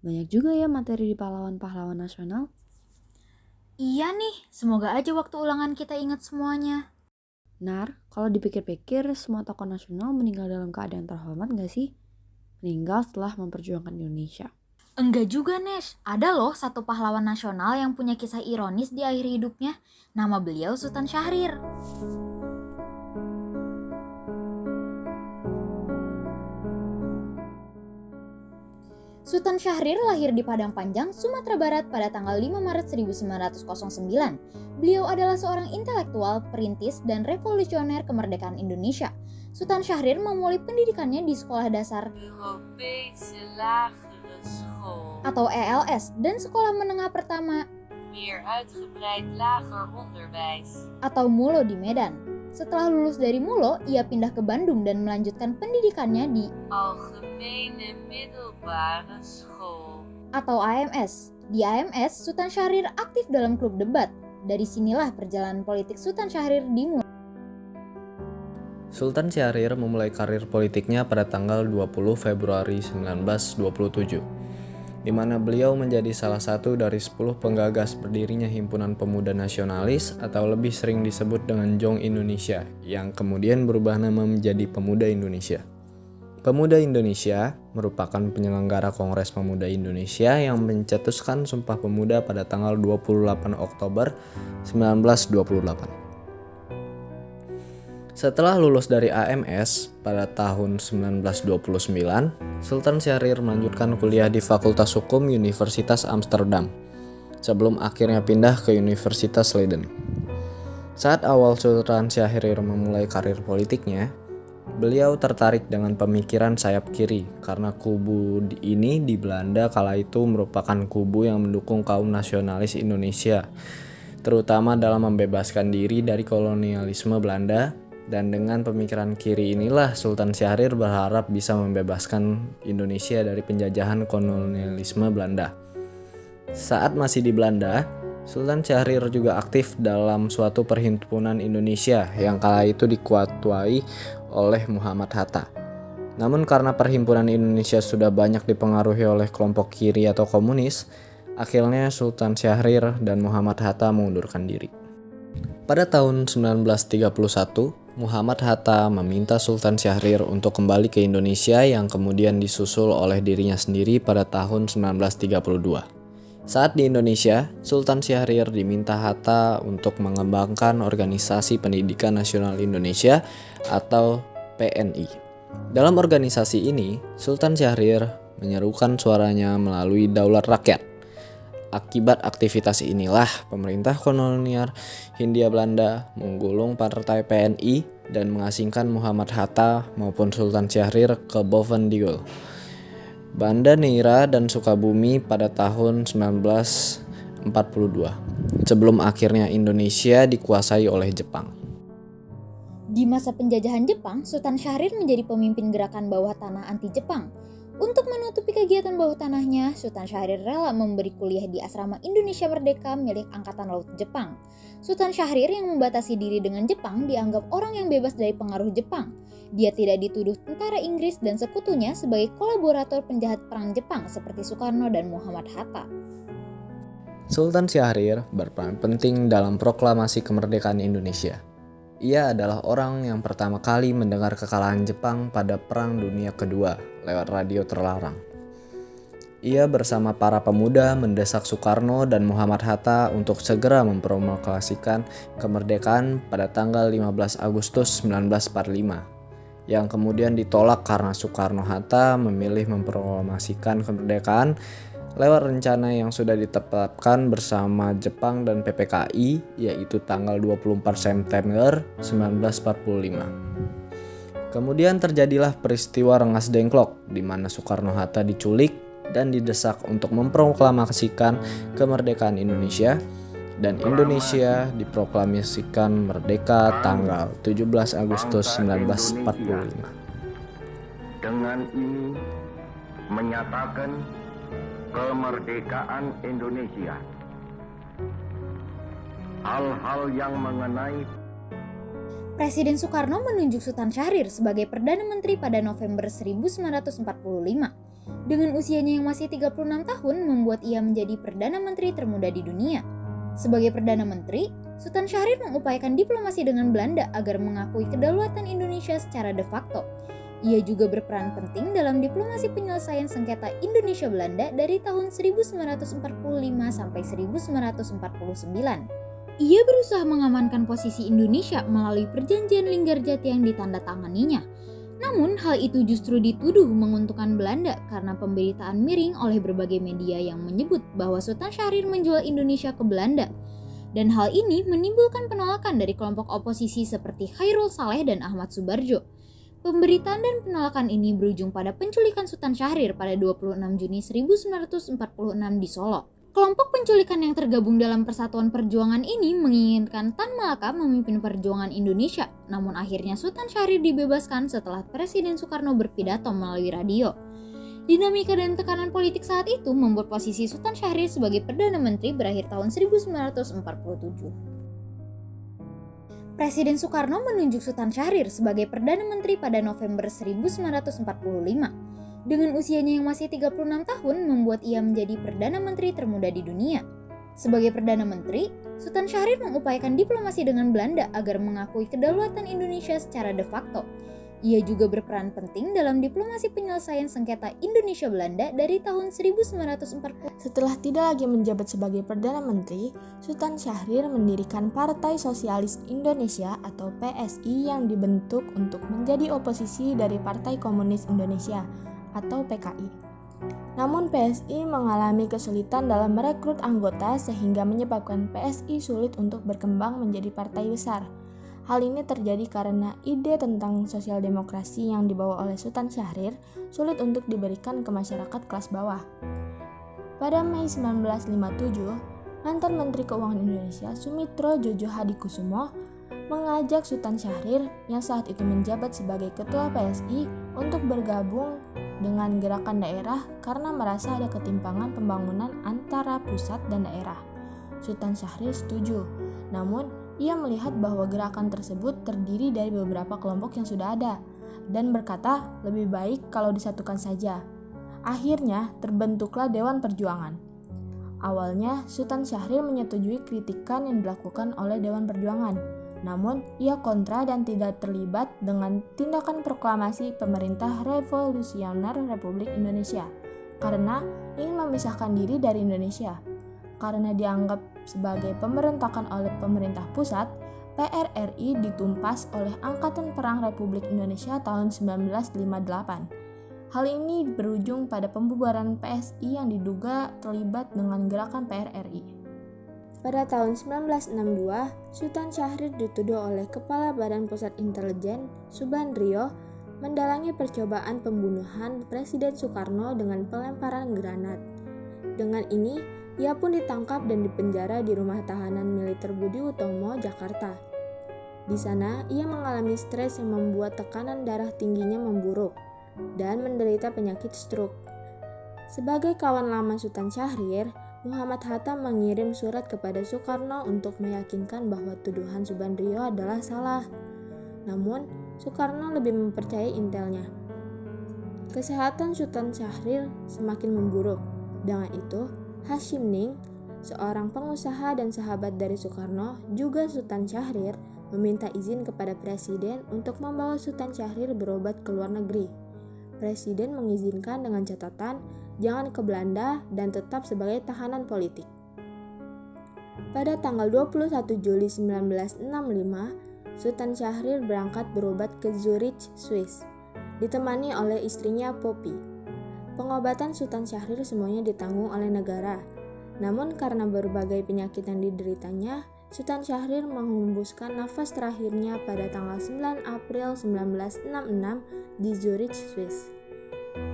Banyak juga ya materi di pahlawan-pahlawan nasional. Iya nih, semoga aja waktu ulangan kita ingat semuanya. Nar, kalau dipikir-pikir semua tokoh nasional meninggal dalam keadaan terhormat gak sih? Meninggal setelah memperjuangkan Indonesia. Enggak juga, Nesh. Ada loh satu pahlawan nasional yang punya kisah ironis di akhir hidupnya. Nama beliau Sultan Syahrir. Sultan Syahrir lahir di Padang Panjang, Sumatera Barat pada tanggal 5 Maret 1909. Beliau adalah seorang intelektual, perintis, dan revolusioner kemerdekaan Indonesia. Sultan Syahrir memulai pendidikannya di Sekolah Dasar atau ELS dan Sekolah Menengah Pertama atau MULO di Medan. Setelah lulus dari MULO, ia pindah ke Bandung dan melanjutkan pendidikannya di Algemene Middelbare School atau AMS. Di AMS, Sultan Syahrir aktif dalam klub debat. Dari sinilah perjalanan politik Sultan Syahrir dimulai. Sultan Syahrir memulai karir politiknya pada tanggal 20 Februari 1927, di mana beliau menjadi salah satu dari 10 penggagas berdirinya Himpunan Pemuda Nasionalis atau lebih sering disebut dengan Jong Indonesia, yang kemudian berubah nama menjadi Pemuda Indonesia. Pemuda Indonesia merupakan penyelenggara Kongres Pemuda Indonesia yang mencetuskan Sumpah Pemuda pada tanggal 28 Oktober 1928. Setelah lulus dari AMS pada tahun 1929, Sultan Syahrir melanjutkan kuliah di Fakultas Hukum Universitas Amsterdam, sebelum akhirnya pindah ke Universitas Leiden. Saat awal Sultan Syahrir memulai karir politiknya, beliau tertarik dengan pemikiran sayap kiri karena kubu ini di Belanda kala itu merupakan kubu yang mendukung kaum nasionalis Indonesia, terutama dalam membebaskan diri dari kolonialisme Belanda. Dan dengan pemikiran kiri inilah Sultan Syahrir berharap bisa membebaskan Indonesia dari penjajahan kolonialisme Belanda. Saat masih di Belanda, Sultan Syahrir juga aktif dalam suatu perhimpunan Indonesia yang kala itu diketuai oleh Muhammad Hatta. Namun karena perhimpunan Indonesia sudah banyak dipengaruhi oleh kelompok kiri atau komunis, akhirnya Sultan Syahrir dan Muhammad Hatta mengundurkan diri. Pada tahun 1931, Muhammad Hatta meminta Sultan Syahrir untuk kembali ke Indonesia yang kemudian disusul oleh dirinya sendiri pada tahun 1932. Saat di Indonesia, Sultan Syahrir diminta Hatta untuk mengembangkan Organisasi Pendidikan Nasional Indonesia atau PNI. Dalam organisasi ini, Sultan Syahrir menyerukan suaranya melalui Daulat Rakyat. Akibat aktivitas inilah pemerintah kolonial Hindia Belanda menggulung partai PNI dan mengasingkan Muhammad Hatta maupun Sultan Syahrir ke Bovendigul, Banda Neira dan Sukabumi pada tahun 1942, sebelum akhirnya Indonesia dikuasai oleh Jepang. Di masa penjajahan Jepang, Sultan Syahrir menjadi pemimpin gerakan bawah tanah anti-Jepang. Untuk menutupi kegiatan bawah tanahnya, Sultan Syahrir rela memberi kuliah di Asrama Indonesia Merdeka milik Angkatan Laut Jepang. Sultan Syahrir yang membatasi diri dengan Jepang dianggap orang yang bebas dari pengaruh Jepang. Dia tidak dituduh tentara Inggris dan sekutunya sebagai kolaborator penjahat perang Jepang seperti Soekarno dan Muhammad Hatta. Sultan Syahrir berperan penting dalam proklamasi kemerdekaan Indonesia. Ia adalah orang yang pertama kali mendengar kekalahan Jepang pada Perang Dunia Kedua lewat radio terlarang. Ia bersama para pemuda mendesak Soekarno dan Muhammad Hatta untuk segera memproklamasikan kemerdekaan pada tanggal 15 Agustus 1945, yang kemudian ditolak karena Soekarno-Hatta memilih memproklamasikan kemerdekaan lewat rencana yang sudah ditetapkan bersama Jepang dan PPKI, yaitu tanggal 24 September 1945. Kemudian terjadilah peristiwa Rengas Dengklok, di mana Soekarno-Hatta diculik dan didesak untuk memproklamasikan kemerdekaan Indonesia, dan Indonesia diproklamasikan merdeka tanggal 17 Agustus 1945. Dengan ini menyatakan kemerdekaan Indonesia. Hal-hal yang mengenai Presiden Soekarno menunjuk Sultan Syahrir sebagai Perdana Menteri pada November 1945. Dengan usianya yang masih 36 tahun membuat ia menjadi Perdana Menteri termuda di dunia. Sebagai Perdana Menteri, Sultan Syahrir mengupayakan diplomasi dengan Belanda agar mengakui kedaulatan Indonesia secara de facto. Ia juga berperan penting dalam diplomasi penyelesaian sengketa Indonesia-Belanda dari tahun 1945 sampai 1949. Ia berusaha mengamankan posisi Indonesia melalui perjanjian Linggarjati yang ditandatanganinya. Namun hal itu justru dituduh menguntungkan Belanda karena pemberitaan miring oleh berbagai media yang menyebut bahwa Sultan Syahrir menjual Indonesia ke Belanda. Dan hal ini menimbulkan penolakan dari kelompok oposisi seperti Khairul Saleh dan Ahmad Subarjo. Pemberitaan dan penolakan ini berujung pada penculikan Sultan Syahrir pada 26 Juni 1946 di Solo. Kelompok penculikan yang tergabung dalam Persatuan Perjuangan ini menginginkan Tan Malaka memimpin perjuangan Indonesia, namun akhirnya Sultan Syahrir dibebaskan setelah Presiden Soekarno berpidato melalui radio. Dinamika dan tekanan politik saat itu membuat posisi Sultan Syahrir sebagai Perdana Menteri berakhir tahun 1947. Presiden Soekarno menunjuk Sultan Syahrir sebagai Perdana Menteri pada November 1945. Dengan usianya yang masih 36 tahun membuat ia menjadi Perdana Menteri termuda di dunia. Sebagai Perdana Menteri, Sultan Syahrir mengupayakan diplomasi dengan Belanda agar mengakui kedaulatan Indonesia secara de facto. Ia juga berperan penting dalam diplomasi penyelesaian sengketa Indonesia-Belanda dari tahun 1940. Setelah tidak lagi menjabat sebagai Perdana Menteri, Sultan Syahrir mendirikan Partai Sosialis Indonesia atau PSI yang dibentuk untuk menjadi oposisi dari Partai Komunis Indonesia atau PKI. Namun PSI mengalami kesulitan dalam merekrut anggota sehingga menyebabkan PSI sulit untuk berkembang menjadi partai besar. Hal ini terjadi karena ide tentang sosial demokrasi yang dibawa oleh Sultan Syahrir sulit untuk diberikan ke masyarakat kelas bawah. Pada Mei 1957, mantan Menteri Keuangan Indonesia Sumitro Jojo Hadikusumo mengajak Sultan Syahrir yang saat itu menjabat sebagai Ketua PSI untuk bergabung dengan gerakan daerah karena merasa ada ketimpangan pembangunan antara pusat dan daerah. Sultan Syahrir setuju, namun ia melihat bahwa gerakan tersebut terdiri dari beberapa kelompok yang sudah ada dan berkata lebih baik kalau disatukan saja. Akhirnya terbentuklah Dewan Perjuangan. Awalnya Sultan Syahrir menyetujui kritikan yang dilakukan oleh Dewan Perjuangan, namun ia kontra dan tidak terlibat dengan tindakan proklamasi pemerintah revolusioner Republik Indonesia karena ingin memisahkan diri dari Indonesia. Karena dianggap sebagai pemberontakan oleh pemerintah pusat, PRRI ditumpas oleh Angkatan Perang Republik Indonesia tahun 1958. Hal ini berujung pada pembubaran PSI yang diduga terlibat dengan gerakan PRRI. Pada tahun 1962, Sultan Syahrir dituduh oleh Kepala Badan Pusat Intelijen, Subandrio, mendalangi percobaan pembunuhan Presiden Soekarno dengan pelemparan granat. Dengan ini, ia pun ditangkap dan dipenjara di rumah tahanan militer Budi Utomo, Jakarta. Di sana, ia mengalami stres yang membuat tekanan darah tingginya memburuk dan menderita penyakit stroke. Sebagai kawan lama Sultan Syahrir, Muhammad Hatta mengirim surat kepada Soekarno untuk meyakinkan bahwa tuduhan Subandrio adalah salah. Namun, Soekarno lebih mempercayai intelnya. Kesehatan Sultan Syahrir semakin memburuk. Dengan itu, Hashim Ning, seorang pengusaha dan sahabat dari Soekarno, juga Sultan Syahrir, meminta izin kepada Presiden untuk membawa Sultan Syahrir berobat ke luar negeri. Presiden mengizinkan dengan catatan jangan ke Belanda dan tetap sebagai tahanan politik. Pada tanggal 21 Juli 1965, Sultan Syahrir berangkat berobat ke Zurich, Swiss, ditemani oleh istrinya Poppy. Pengobatan Sultan Syahrir semuanya ditanggung oleh negara. Namun karena berbagai penyakit yang dideritanya, Sultan Syahrir menghembuskan nafas terakhirnya pada tanggal 9 April 1966 di Zurich, Swiss.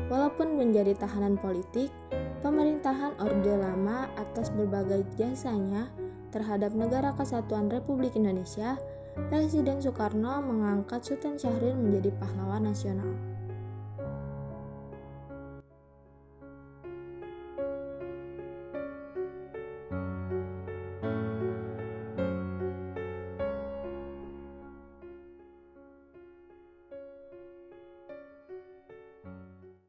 Walaupun menjadi tahanan politik, pemerintahan Orde Lama atas berbagai jasanya terhadap Negara Kesatuan Republik Indonesia, Presiden Soekarno mengangkat Sultan Syahrir menjadi pahlawan nasional.